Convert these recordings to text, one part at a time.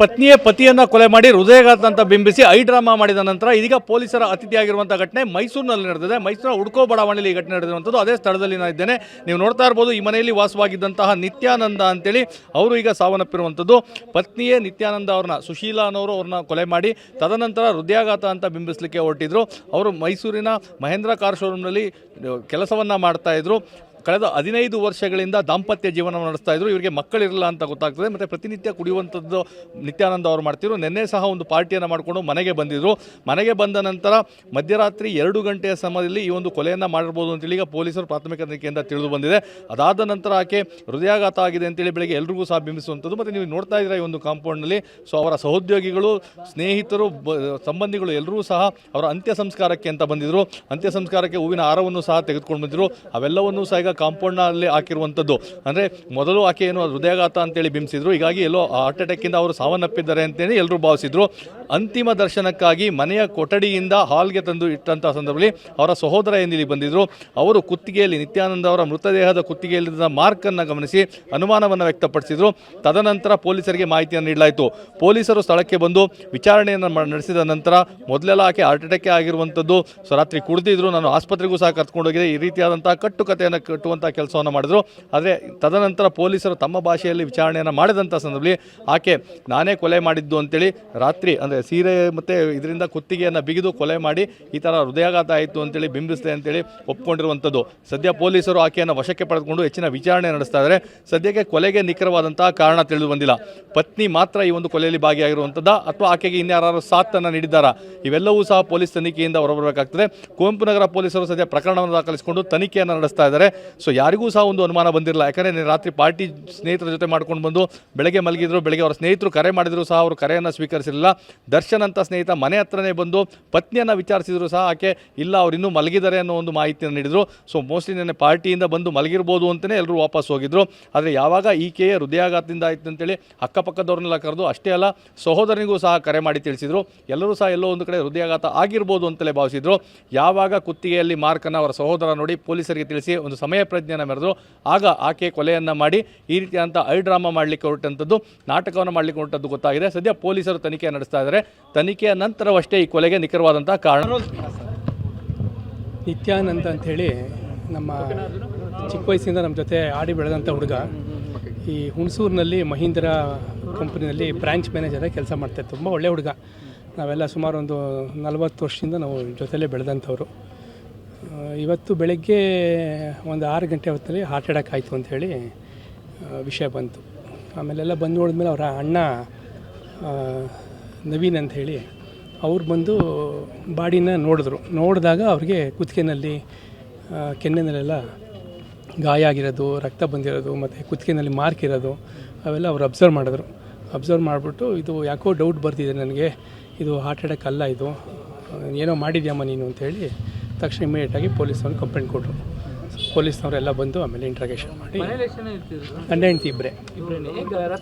ಪತ್ನಿಯೇ ಪತಿಯನ್ನ ಕೊಲೆ ಮಾಡಿ ಹೃದಯಘಾತ ಅಂತ ಬಿಂಬಿಸಿ ಡ್ರಾಮಾ ಮಾಡಿದ ನಂತರ ಇದೀಗ ಪೊಲೀಸರ ಅತಿಥಿಯಾಗಿರುವಂತಹ ಘಟನೆ ಮೈಸೂರಿನಲ್ಲಿ ನಡೆದಿದೆ. ಮೈಸೂರಿನ ಹುಡ್ಕೋ ಬಡಾವಣೆಯಲ್ಲಿ ಈ ಘಟನೆ ನಡೆದಿರುವಂಥದ್ದು. ಅದೇ ಸ್ಥಳದಲ್ಲಿ ನಾನು ಇದ್ದೇನೆ. ನೀವು ನೋಡ್ತಾ ಇರ್ಬೋದು, ಈ ಮನೆಯಲ್ಲಿ ವಾಸವಾಗಿದ್ದಂತಹ ನಿತ್ಯಾನಂದ ಅಂತೇಳಿ ಅವರು ಈಗ ಸಾವನ್ನಪ್ಪಿರುವಂಥದ್ದು. ಪತ್ನಿಯೇ ನಿತ್ಯಾನಂದ ಅವ್ರನ್ನ, ಸುಶೀಲಾ ಅನ್ನೋರು ಅವ್ರನ್ನ ಕೊಲೆ ಮಾಡಿ ತದನಂತರ ಹೃದಯಾಘಾತ ಅಂತ ಬಿಂಬಿಸಲಿಕ್ಕೆ ಹೊರಟಿದ್ರು. ಅವರು ಮೈಸೂರಿನ ಮಹೇಂದ್ರ ಕಾರ್ ಶೋರೂಮ್ನಲ್ಲಿ ಕೆಲಸವನ್ನ ಮಾಡ್ತಾ ಇದ್ರು. ಕಳೆದ 15 ವರ್ಷಗಳಿಂದ ದಾಂಪತ್ಯ ಜೀವನವನ್ನು ನಡೆಸ್ತಾ ಇದ್ರು. ಇವರಿಗೆ ಮಕ್ಕಳಿರಲ್ಲ ಅಂತ ಗೊತ್ತಾಗ್ತದೆ. ಮತ್ತು ಪ್ರತಿನಿತ್ಯ ಕುಡಿಯುವಂಥದ್ದು ನಿತ್ಯಾನಂದ ಅವರು ಮಾಡ್ತಿದ್ರು. ನಿನ್ನೆ ಸಹ ಒಂದು ಪಾರ್ಟಿಯನ್ನು ಮಾಡಿಕೊಂಡು ಮನೆಗೆ ಬಂದಿದ್ದರು. ಮನೆಗೆ ಬಂದ ನಂತರ ಮಧ್ಯರಾತ್ರಿ 2 ಗಂಟೆಯ ಸಮಯದಲ್ಲಿ ಈ ಒಂದು ಕೊಲೆಯನ್ನು ಮಾಡಿರ್ಬೋದು ಅಂತೇಳಿ ಈಗ ಪೊಲೀಸರು ಪ್ರಾಥಮಿಕ ತನಿಖೆಯಿಂದ ತಿಳಿದು ಬಂದಿದೆ. ಅದಾದ ನಂತರ ಆಕೆ ಹೃದಯಾಘಾತ ಆಗಿದೆ ಅಂತೇಳಿ ಬೆಳಗ್ಗೆ ಎಲ್ರಿಗೂ ಸಹ ಬಿಂಬಿಸುವಂಥದ್ದು. ಮತ್ತು ನೀವು ನೋಡ್ತಾ ಇದ್ದೀರಾ ಈ ಒಂದು ಕಾಂಪೌಂಡ್ನಲ್ಲಿ. ಸೊ ಅವರ ಸಹೋದ್ಯೋಗಿಗಳು, ಸ್ನೇಹಿತರು, ಸಂಬಂಧಿಗಳು ಎಲ್ಲರೂ ಸಹ ಅವರ ಅಂತ್ಯ ಸಂಸ್ಕಾರಕ್ಕೆ ಅಂತ ಬಂದಿದ್ದರು. ಅಂತ್ಯ ಸಂಸ್ಕಾರಕ್ಕೆ ಹೂವಿನ ಹಾರವನ್ನು ಸಹ ತೆಗೆದುಕೊಂಡು ಬಂದಿದ್ದರು. ಅವೆಲ್ಲವನ್ನೂ ಸಹ ಈಗ ಕಾಂಪೌಂಡ್ನಲ್ಲಿ ಹಾಕಿರುವಂಥದ್ದು. ಅಂದರೆ ಮೊದಲು ಆಕೆ ಏನು ಹೃದಯಾಘಾತ ಅಂತೇಳಿ ಬಿಂಬಿಸಿದ್ರು. ಹೀಗಾಗಿ ಎಲ್ಲೋ ಹಾರ್ಟ್ ಅಟ್ಯಾಕಿಂದ ಅವರು ಸಾವನ್ನಪ್ಪಿದ್ದಾರೆ ಅಂತೇಳಿ ಎಲ್ಲರೂ ಭಾವಿಸಿದ್ರು. ಅಂತಿಮ ದರ್ಶನಕ್ಕಾಗಿ ಮನೆಯ ಕೊಠಡಿಯಿಂದ ಹಾಲ್ಗೆ ತಂದು ಇಟ್ಟಂಥ ಸಂದರ್ಭದಲ್ಲಿ ಅವರ ಸಹೋದರ ಇಲ್ಲಿ ಬಂದಿದ್ದರು. ಅವರು ಕುತ್ತಿಗೆಯಲ್ಲಿ, ನಿತ್ಯಾನಂದ ಅವರ ಮೃತದೇಹದ ಕುತ್ತಿಗೆಯಲ್ಲಿದ್ದ ಮಾರ್ಕನ್ನು ಗಮನಿಸಿ ಅನುಮಾನವನ್ನು ವ್ಯಕ್ತಪಡಿಸಿದರು. ತದನಂತರ ಪೊಲೀಸರಿಗೆ ಮಾಹಿತಿಯನ್ನು ನೀಡಲಾಯಿತು. ಪೊಲೀಸರು ಸ್ಥಳಕ್ಕೆ ಬಂದು ವಿಚಾರಣೆಯನ್ನು ನಡೆಸಿದ ನಂತರ ಮೊದಲೆಲ್ಲ ಆಕೆ ಹಾರ್ಟ್ ಅಟ್ಯಾಕ್ ಆಗಿರುವಂಥದ್ದು, ಸೊ ರಾತ್ರಿ ಕುಡಿದಿದ್ರು, ನಾನು ಆಸ್ಪತ್ರೆಗೂ ಸಹ ಕರ್ಕೊಂಡೋಗಿದೆ, ಈ ರೀತಿಯಾದಂಥ ಕಟ್ಟುಕತೆಯನ್ನು ಕಟ್ಟುವಂಥ ಕೆಲಸವನ್ನು ಮಾಡಿದ್ರು. ಆದರೆ ತದನಂತರ ಪೊಲೀಸರು ತಮ್ಮ ಭಾಷೆಯಲ್ಲಿ ವಿಚಾರಣೆಯನ್ನು ಮಾಡಿದಂಥ ಸಂದರ್ಭದಲ್ಲಿ ಆಕೆ ನಾನೇ ಕೊಲೆ ಮಾಡಿದ್ದು ಅಂತೇಳಿ ರಾತ್ರಿ, ಅಂದರೆ ಸೀರೆ ಮತ್ತು ಇದರಿಂದ ಕುತ್ತಿಗೆಯನ್ನು ಬಿಗಿದು ಕೊಲೆ ಮಾಡಿ ಈ ಥರ ಹೃದಯಾಘಾತ ಆಯಿತು ಅಂತೇಳಿ ಬಿಂಬಿಸಿದೆ ಅಂತೇಳಿ ಒಪ್ಕೊಂಡಿರುವಂಥದ್ದು. ಸದ್ಯ ಪೊಲೀಸರು ಆಕೆಯನ್ನು ವಶಕ್ಕೆ ಪಡೆದುಕೊಂಡು ಹೆಚ್ಚಿನ ವಿಚಾರಣೆ ನಡೆಸ್ತಾ ಇದ್ದಾರೆ. ಸದ್ಯಕ್ಕೆ ಕೊಲೆಗೆ ನಿಖರವಾದಂತಹ ಕಾರಣ ತಿಳಿದು ಬಂದಿಲ್ಲ. ಪತ್ನಿ ಮಾತ್ರ ಈ ಒಂದು ಕೊಲೆಯಲ್ಲಿ ಭಾಗಿಯಾಗಿರುವಂಥದ್ದು ಅಥವಾ ಆಕೆಗೆ ಇನ್ಯಾರು ಸಾಥನ್ನು ನೀಡಿದ್ದಾರಾ, ಇವೆಲ್ಲವೂ ಸಹ ಪೊಲೀಸ್ ತನಿಖೆಯಿಂದ ಹೊರಬರಬೇಕಾಗ್ತದೆ. ಕುವೆಂಪು ನಗರ ಪೊಲೀಸರು ಸದ್ಯ ಪ್ರಕರಣವನ್ನು ದಾಖಲಿಸಿಕೊಂಡು ತನಿಖೆಯನ್ನು ನಡೆಸ್ತಾ ಇದ್ದಾರೆ. ಸೊ ಯಾರಿಗೂ ಸಹ ಒಂದು ಅನುಮಾನ ಬಂದಿರಲ್ಲ. ಯಾಕಂದರೆ ರಾತ್ರಿ ಪಾರ್ಟಿ ಸ್ನೇಹಿತರ ಜೊತೆ ಮಾಡ್ಕೊಂಡು ಬಂದು ಬೆಳಗ್ಗೆ ಮಲಗಿದ್ರು. ಬೆಳಗ್ಗೆ ಅವರ ಸ್ನೇಹಿತರು ಕರೆ ಮಾಡಿದ್ರು ಸಹ ಅವರು ಕರೆಯನ್ನು ಸ್ವೀಕರಿಸಿರಲಿಲ್ಲ. ದರ್ಶನ್ ಅಂತ ಸ್ನೇಹಿತ ಮನೆ ಹತ್ರನೇ ಬಂದು ಪತ್ನಿಯನ್ನು ವಿಚಾರಿಸಿದ್ರು ಸಹ ಆಕೆ ಇಲ್ಲ, ಅವ್ರು ಇನ್ನೂ ಮಲಗಿದ್ದಾರೆ ಅನ್ನೋ ಒಂದು ಮಾಹಿತಿಯನ್ನು ನೀಡಿದರು. ಸೊ ಮೋಸ್ಟ್ಲಿ ನೆನ್ನೆ ಪಾರ್ಟಿಯಿಂದ ಬಂದು ಮಲಗಿರ್ಬೋದು ಅಂತಲೇ ಎಲ್ಲರೂ ವಾಪಸ್ ಹೋಗಿದ್ರು. ಆದರೆ ಯಾವಾಗ ಈಕೆಯೇ ಹೃದಯಾಘಾತದಿಂದ ಆಯಿತು ಅಂತೇಳಿ ಅಕ್ಕಪಕ್ಕದವ್ರನ್ನೆಲ್ಲ ಕರೆದು, ಅಷ್ಟೇ ಅಲ್ಲ ಸಹೋದರನಿಗೂ ಸಹ ಕರೆ ಮಾಡಿ ತಿಳಿಸಿದರು. ಎಲ್ಲರೂ ಸಹ ಎಲ್ಲೋ ಒಂದು ಕಡೆ ಹೃದಯಾಘಾತ ಆಗಿರ್ಬೋದು ಅಂತಲೇ ಭಾವಿಸಿದ್ರು. ಯಾವಾಗ ಕುತ್ತಿಗೆಯಲ್ಲಿ ಮಾರ್ಕನ್ನು ಅವರ ಸಹೋದರ ನೋಡಿ ಪೊಲೀಸರಿಗೆ ತಿಳಿಸಿ ಒಂದು ಸಮಯ ಪ್ರಜ್ಞೆಯನ್ನು ಮೆರೆದು ಆಗ ಆಕೆ ಕೊಲೆಯನ್ನು ಮಾಡಿ ಈ ರೀತಿಯಾದಂಥ ಡ್ರಾಮಾ ಮಾಡಲಿಕ್ಕೆ ಹೊರಟಂಥದ್ದು, ನಾಟಕವನ್ನು ಮಾಡಲಿಕ್ಕೆ ಹೊರಟದ್ದು ಗೊತ್ತಾಗಿದೆ. ಸದ್ಯ ಪೊಲೀಸರು ತನಿಖೆ ನಡೆಸ್ತಾ ಇದ್ದಾರೆ. ತನಿಖೆಯ ನಂತರವಷ್ಟೇ ಈ ಕೊಲೆಗೆ ನಿಖರವಾದಂಥ ಕಾರಣ. ನಿತ್ಯಾನಂದ ಅಂಥೇಳಿ ನಮ್ಮ ಚಿಕ್ಕ ವಯಸ್ಸಿಂದ ನಮ್ಮ ಜೊತೆ ಆಡಿ ಬೆಳೆದಂಥ ಹುಡುಗ. ಈ ಹುಣಸೂರಿನಲ್ಲಿ ಮಹೀಂದ್ರ ಕಂಪ್ನಿನಲ್ಲಿ ಬ್ರಾಂಚ್ ಮ್ಯಾನೇಜರಾಗಿ ಕೆಲಸ ಮಾಡ್ತಾರೆ. ತುಂಬ ಒಳ್ಳೆಯ ಹುಡುಗ. ನಾವೆಲ್ಲ ಸುಮಾರು ಒಂದು 40 ವರ್ಷದಿಂದ ನಾವು ಜೊತೆಲೇ ಬೆಳೆದಂಥವ್ರು. ಇವತ್ತು ಬೆಳಗ್ಗೆ ಒಂದು 6 ಗಂಟೆ ಹೊತ್ತಲ್ಲಿ ಹಾರ್ಟ್ ಅಟ್ಯಾಕ್ ಆಯಿತು ಅಂಥೇಳಿ ವಿಷಯ ಬಂತು. ಆಮೇಲೆಲ್ಲ ಬಂದು ನೋಡಿದ್ಮೇಲೆ ಅವರ ಅಣ್ಣ ನವೀನ್ ಅಂಥೇಳಿ ಅವ್ರು ಬಂದು ಬಾಡಿನ ನೋಡಿದಾಗ ಅವ್ರಿಗೆ ಕುತ್ತಿಗೆನಲ್ಲಿ, ಕೆನ್ನೆನಲ್ಲೆಲ್ಲ ಗಾಯ ಆಗಿರೋದು, ರಕ್ತ ಬಂದಿರೋದು ಮತ್ತು ಕುತ್ತಿಗೆನಲ್ಲಿ ಮಾರ್ಕ್ ಇರೋದು ಅವೆಲ್ಲ ಅವ್ರು ಅಬ್ಸರ್ವ್ ಮಾಡಿಬಿಟ್ಟು ಇದು ಯಾಕೋ ಡೌಟ್ ಬರ್ತಿದೆ ನನಗೆ, ಇದು ಹಾರ್ಟ್ ಅಟ್ಯಾಕ್ ಅಲ್ಲ, ಇದು ಏನೋ ಮಾಡಿದ್ಯಮ್ಮ ನೀನು ಅಂತೇಳಿ ತಕ್ಷಣ ಇಮಿಡಿಯೇಟಾಗಿ ಪೊಲೀಸ್ನವ್ರು ಕಂಪ್ಲೇಂಟ್ ಕೊಟ್ಟರು. ಪೊಲೀಸ್ನವರೆಲ್ಲ ಬಂದು ಆಮೇಲೆ ಇಂಟ್ರಾಗೇಷನ್ ಮಾಡಿ ಗಂಡ ಹೆಂಡತಿ ಇಬ್ಬರೇ.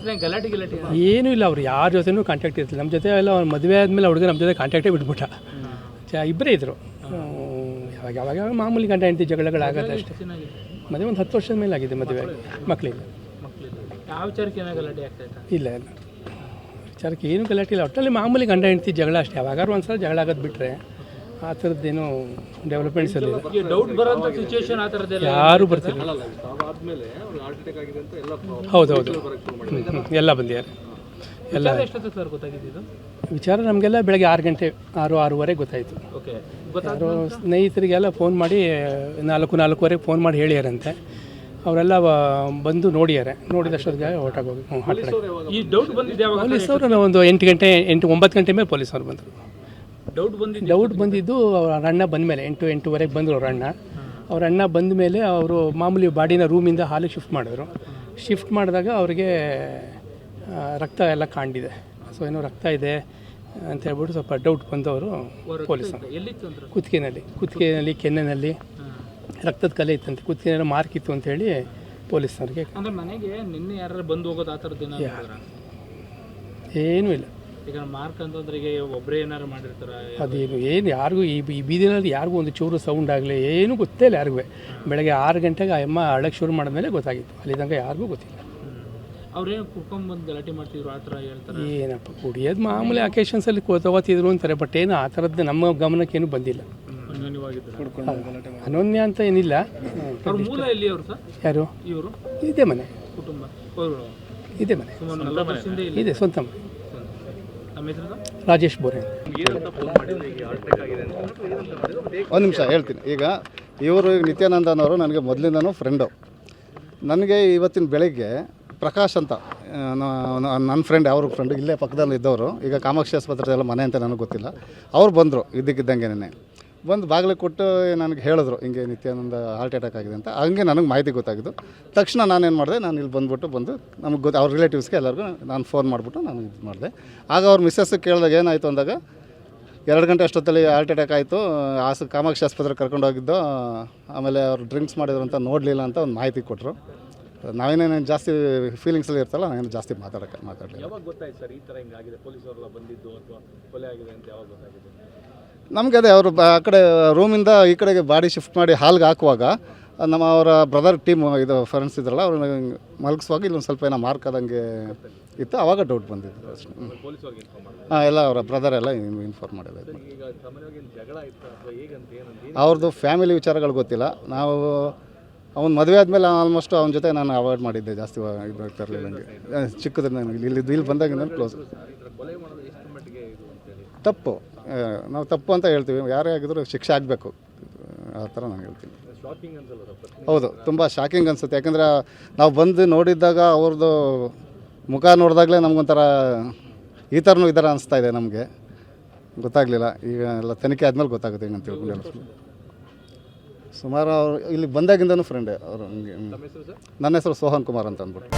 ಏನೂ ಇಲ್ಲ, ಅವ್ರು ಯಾರ ಜೊತೆನೂ ಕಾಂಟ್ಯಾಕ್ಟ್ ಇರ್ತಿಲ್ಲ. ನಮ್ಮ ಜೊತೆ ಎಲ್ಲ ಅವ್ರು ಮದುವೆ ಆದಮೇಲೆ ಹುಡುಗ ನಮ್ಮ ಜೊತೆ ಕಾಂಟ್ಯಾಕ್ಟೇ ಬಿಟ್ಬಿಟ್ಟ. ಇಬ್ಬರೇ ಇದ್ದರು. ಯಾವಾಗ ಮಾಮೂಲಿ ಗಂಡ ಹೆಂಡತಿ ಜಗಳಗಳಾಗತ್ತೆ ಅಷ್ಟೇ. ಮದುವೆ ಒಂದು 10 ವರ್ಷದ ಮೇಲೆ ಆಗಿದೆ ಮದುವೆ, ಮಕ್ಕಳಿಲ್ಲ. ಇಲ್ಲ ವಿಚಾರಕ್ಕೆ ಏನೂ ಗಲಾಟೆ ಇಲ್ಲ. ಒಟ್ಟಲ್ಲಿ ಮಾಮೂಲಿ ಗಂಡ ಹೆಂಡತಿ ಜಗಳ ಅಷ್ಟೇ. ಯಾವಾಗಾರು ಒಂದ್ಸಲ ಜಗಳ ಆಗೋದು ಬಿಟ್ಟರೆ ಆ ಥರದ್ದೇನು ಡೆವಲಪ್ಮೆಂಟ್ಸ್ ಅಲ್ಲಿ ಯಾರೂ ಬರ್ತಿಲ್ಲ. ಹೌದೌದು, ಎಲ್ಲ ಬಂದಿದ್ದಾರೆ. ಎಲ್ಲ ವಿಚಾರ ನಮಗೆಲ್ಲ ಬೆಳಗ್ಗೆ 6 ಗಂಟೆ 6-6:30 ಗೊತ್ತಾಯಿತು. ಯಾರೋ ಸ್ನೇಹಿತರಿಗೆಲ್ಲ ಫೋನ್ ಮಾಡಿ 4-4:15 ಫೋನ್ ಮಾಡಿ ಹೇಳಿಯಾರಂತೆ. ಅವರೆಲ್ಲ ಬಂದು ನೋಡಿದಷ್ಟೊತ್ತಿಗೆ ಹೊರಟಾಗೋಗಿ ಪೊಲೀಸವರು ಒಂದು 8-9 ಗಂಟೆ ಮೇಲೆ ಪೊಲೀಸವ್ರು ಬಂದರು. ಡೌಟ್ ಬಂದಿದ್ದು ಅವ್ರ ಅಣ್ಣ ಬಂದ ಮೇಲೆ 8-8:15 ಬಂದರು ಅವ್ರ ಅಣ್ಣ ಬಂದ ಮೇಲೆ ಅವರು ಮಾಮೂಲಿ ಬಾಡಿನ ರೂಮಿಂದ ಹಾಲಿಗೆ ಶಿಫ್ಟ್ ಮಾಡಿದಾಗ ಅವ್ರಿಗೆ ರಕ್ತ ಎಲ್ಲ ಕಾಣಿದೆ. ಸೊ ಏನೋ ರಕ್ತ ಇದೆ ಅಂತ ಹೇಳ್ಬಿಟ್ಟು ಸ್ವಲ್ಪ ಡೌಟ್ ಬಂದವರು ಪೊಲೀಸರು ಕುತ್ತಿಗೆನಲ್ಲಿ ಕೆನ್ನೆನಲ್ಲಿ ರಕ್ತದ ಕಲೆ ಇತ್ತಂತೆ, ಕುತ್ತಿಗೆನಲ್ಲಿ ಮಾರ್ಕ್ ಇತ್ತು ಅಂತೇಳಿ ಪೊಲೀಸ್ನವ್ರಿಗೆ. ಏನೂ ಇಲ್ಲ. ಅದೇನು ಯಾರಿಗೂ ಈ ಬೀದಿನಲ್ಲಿ ಯಾರಿಗೂ ಒಂದು ಚೂರು ಸೌಂಡ್ ಆಗಲಿ ಏನೂ ಗೊತ್ತೇ ಇಲ್ಲ ಯಾರಿಗೂ. ಬೆಳಗ್ಗೆ 6 ಗಂಟೆಗೆ ಆ ಅಮ್ಮ ಅಳಕ್ಕೆ ಶುರು ಮಾಡಿದ್ಮೇಲೆ ಗೊತ್ತಾಗಿತ್ತು. ಅಲ್ಲಿ ತನಕ ಯಾರಿಗೂ ಗೊತ್ತಿಲ್ಲ. ಅವ್ರೇನು ಕುಡ್ಕೊಂಡ್ಬಂದು ಗಲಾಟೆ ಮಾಡ್ತಿದ್ರು ಆ ಥರ ಹೇಳ್ತಾರೆ. ಏನಪ್ಪ ಕುಡಿಯೋದು ಮಾಮೂಲಿ ಅಕೇಶನ್ಸಲ್ಲಿ ತಗೋತಿದ್ರು ಅಂತಾರೆ, ಬಟ್ ಏನು ಆ ಥರದ್ದು ನಮ್ಮ ಗಮನಕ್ಕೇನು ಬಂದಿಲ್ಲ. ಅನನ್ಯ ಅಂತ ಏನಿಲ್ಲ. ಅವ್ರ ಮೂಲ ಎಲ್ಲಿ ಅವರು ಸರ್? ಯಾರು? ಇವರು ಇದೇ ಮನೆ ಕುಟುಂಬ ಅವರು ಇದೇ ಮನೆ ಸುಮಾರು 40 ವರ್ಷದಿಂದ ಇಲ್ಲಿ. ಇದೆ, ಸ್ವಂತ ಮನೆ. ನಮ್ಮ ಹೆಸರು ಸರ್? ರಾಜೇಶ್ ಬೋರೆ. ಒಂದು ನಿಮಿಷ ಹೇಳ್ತೀನಿ. ಈಗ ಇವರು ನಿತ್ಯಾನಂದನವರು ನನಗೆ ಮೊದಲಿಂದನೂ ಫ್ರೆಂಡು. ನನಗೆ ಇವತ್ತಿನ ಬೆಳಗ್ಗೆ ಪ್ರಕಾಶ್ ಅಂತ ನನ್ನ ಫ್ರೆಂಡ್, ಅವ್ರ ಫ್ರೆಂಡ್ ಇಲ್ಲೇ ಪಕ್ಕದಲ್ಲಿ ಇದ್ದವರು, ಈಗ ಕಾಮಾಕ್ಷಿ ಆಸ್ಪತ್ರೆ ಎಲ್ಲ ಮನೆ ಅಂತ ನನಗೆ ಗೊತ್ತಿಲ್ಲ. ಅವ್ರು ಬಂದರು ಇದ್ದಕ್ಕಿದ್ದಂಗೆ, ಬಂದು ಬಾಗಿಲು ಕೊಟ್ಟು ನನಗೆ ಹೇಳಿದ್ರು ಹಿಂಗೆ ನಿತ್ಯಾನಂದ ಹಾರ್ಟ್ ಅಟ್ಯಾಕ್ ಆಗಿದೆ ಅಂತ. ಹಂಗೆ ನನಗೆ ಮಾಹಿತಿ ಗೊತ್ತಾಗಿದ್ದು ತಕ್ಷಣ ನಾನೇನು ಮಾಡಿದೆ, ನಾನು ಇಲ್ಲಿ ಬಂದು ನಮಗೆ ಅವ್ರ ರಿಲೇಟಿವ್ಸ್ಗೆ ಎಲ್ಲರಿಗೂ ನಾನು ಫೋನ್ ಮಾಡಿಬಿಟ್ಟು ನಾನು ಇದು ಮಾಡಿದೆ. ಆಗ ಅವ್ರ ಮಿಸ್ಸಸ್ಗೆ ಕೇಳಿದಾಗ ಏನಾಯಿತು ಅಂದಾಗ 2 ಗಂಟೆ ಅಷ್ಟೊತ್ತಲ್ಲಿ ಹಾರ್ಟ್ ಅಟ್ಯಾಕ್ ಆಯಿತು, ಕಾಮಾಕ್ಷಿ ಆಸ್ಪತ್ರೆಗೆ ಕರ್ಕೊಂಡೋಗಿದ್ದು, ಆಮೇಲೆ ಅವ್ರು ಡ್ರಿಂಕ್ಸ್ ಮಾಡಿದ್ರು ಅಂತ ನೋಡಲಿಲ್ಲ ಅಂತ ಒಂದು ಮಾಹಿತಿ ಕೊಟ್ಟರು. ನಾವೇನೇನು ಜಾಸ್ತಿ ಫೀಲಿಂಗ್ಸಲ್ಲಿ ಇರ್ತಲ್ಲ, ನಾವೇನು ಜಾಸ್ತಿ ಮಾತಾಡಲಿಲ್ಲ. ಯಾವಾಗ ಗೊತ್ತಾಯ್ತು ಸರ್ ಈ ಥರ ಹಿಂಗಾಗಿದೆ, ಪೊಲೀಸರೆಲ್ಲ ಬಂದಿದ್ದು ಅಥವಾ ಕೊಲೆ ಆಗಿದೆ ಅಂತ ಯಾವಾಗ ಗೊತ್ತಾಗಿದೆ? ನಮಗೆ ಅದೇ ಅವರು ಆ ಕಡೆ ರೂಮಿಂದ ಈ ಕಡೆಗೆ ಬಾಡಿ ಶಿಫ್ಟ್ ಮಾಡಿ ಹಾಲ್ಗೆ ಹಾಕುವಾಗ ನಮ್ಮ ಅವರ ಬ್ರದರ್ ಟೀಮ್ ಇದು ಫ್ರೆಂಡ್ಸ್ ಇದ್ರಲ್ಲ, ಅವ್ರು ಮಲಗಿಸುವಾಗ ಇಲ್ಲೊಂದು ಸ್ವಲ್ಪ ಏನೋ ಮಾರ್ಕ್ ಆದಂಗೆ ಇತ್ತು, ಆವಾಗ ಡೌಟ್ ಬಂದಿತ್ತು ಅಷ್ಟೇ. ಹಾಂ, ಎಲ್ಲ ಅವರ ಬ್ರದರ್ ಎಲ್ಲ ಇನ್ಫಾರ್ಮ್ ಮಾಡಿಲ್ಲ. ಅವ್ರದ್ದು ಫ್ಯಾಮಿಲಿ ವಿಚಾರಗಳು ಗೊತ್ತಿಲ್ಲ. ನಾವು ಅವ್ನು ಮದುವೆ ಆದಮೇಲೆ ಆಲ್ಮೋಸ್ಟ್ ಅವನ ಜೊತೆ ನಾನು ಅವಾಯ್ಡ್ ಮಾಡಿದ್ದೆ, ಜಾಸ್ತಿ ಇದು ಆಗ್ತಾ ಇರಲಿಲ್ಲ ನನಗೆ. ಚಿಕ್ಕದ್ರಿಂದ ನನಗೆ ಇಲ್ಲಿ ಬಂದಾಗ ಕ್ಲೋಸ್. ತಪ್ಪು, ನಾವು ತಪ್ಪು ಅಂತ ಹೇಳ್ತೀವಿ. ಯಾರೇ ಆಗಿದ್ರು ಶಿಕ್ಷೆ ಆಗಬೇಕು, ಆ ಥರ ನಾನು ಹೇಳ್ತೀನಿ. ಹೌದು, ತುಂಬ ಶಾಕಿಂಗ್ ಅನಿಸುತ್ತೆ. ಯಾಕಂದರೆ ನಾವು ಬಂದು ನೋಡಿದ್ದಾಗ ಅವ್ರದ್ದು ಮುಖ ನೋಡಿದಾಗಲೇ ನಮಗೊಂಥರ ಈ ಥರನೂ ಈ ಥರ ಅನಿಸ್ತಾ ಇದೆ. ನಮಗೆ ಗೊತ್ತಾಗಲಿಲ್ಲ. ಈಗ ಎಲ್ಲ ತನಿಖೆ ಆದಮೇಲೆ ಗೊತ್ತಾಗುತ್ತೆ ಹಿಂಗೆ ಅಂತ ತಿಳ್ಕೊಂಡು. ಸುಮಾರು ಅವ್ರು ಇಲ್ಲಿ ಬಂದಾಗಿಂದನೂ ಫ್ರೆಂಡೇ ಅವರು. ನನ್ನ ಹೆಸರು ಸೋಹನ್ ಕುಮಾರ್ ಅಂತ ಅಂದ್ಬಿಟ್ಟು.